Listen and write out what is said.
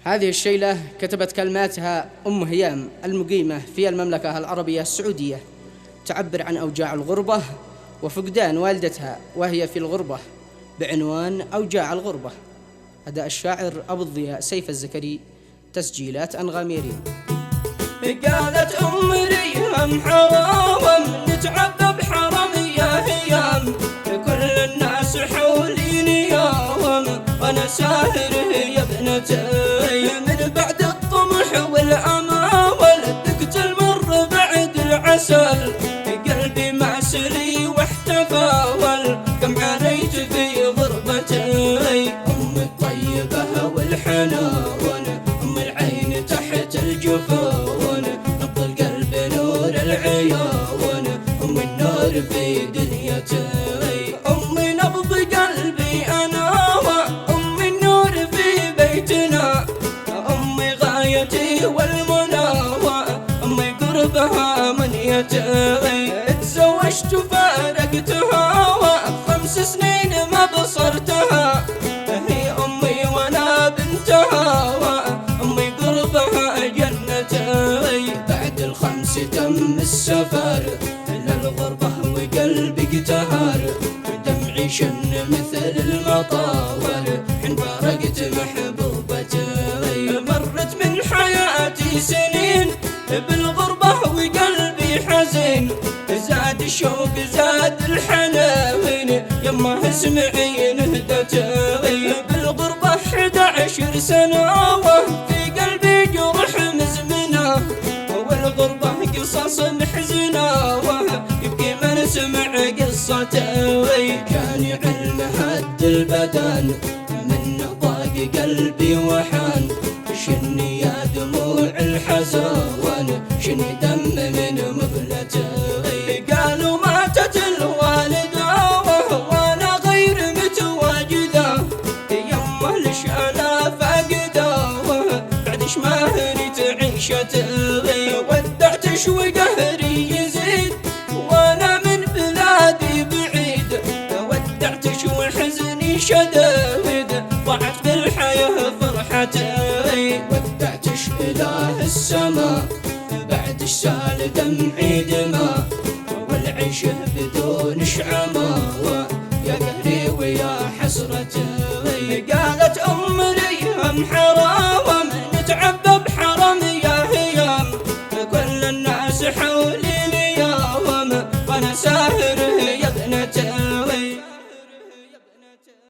هذه الشيلة كتبت كلماتها أم هيام المقيمة في المملكة العربية السعودية، تعبر عن أوجاع الغربة وفقدان والدتها وهي في الغربة، بعنوان أوجاع الغربة. أداء الشاعر أبو الضياء سيف الزكري، تسجيلات أنغاميري. قالت أم ريم حرام نتعذب حرام يا هيام، كل الناس حولين يوم وانا ساهر يا ابنتي، من بعد الطمح والامال ذقت المر بعد العسل، قلبي معسلي واحتفال كم عانيت في غربتي، ام الطيبه والحنان ام العين تحت الجفون، نبض القلب نور العيون ام النور في دنيتي، امي نبض قلبي انا امي النور في بيتنا، امي غايتي والمنى امي قربها منيتي، تزوجت وفارقتها 5 سنين ما بصرتها، هي امي وانا بنتها امي قربها جنتي، بعد ال5 تم السفر للغربة وقلبي اقتهر، ودمعي شن مثل المطاول حين فارقت محبوبتي، مرت من حياتي سنين بالغربة وقلبي حزين، زاد الشوق زاد الحنين يما اسمعي نهدتي، بالغربة 11 سنة في قلبي جرح مزمنة، والغربة قصص محزنة يبكي من سمع قصتي، كان يعلم هد البدن من ضاق قلبي وحان، شني يا دموع الحزن شني دم من مغلتي، قالوا ماتت الوالدة وانا غير متواجدة، يمه ليش انا فاقدة بعدش ما هريت عيشتي، ودعتش وقهري يزيد وانا من بلادي بعيد، ودعتش وحزني شديد ضاعت بالحياة فرحتي، ودعتش إله السما بعد السال دمعي دما، والعيش بدون شعما يا قهري ويا حسرتي، قالت أم ريم حرام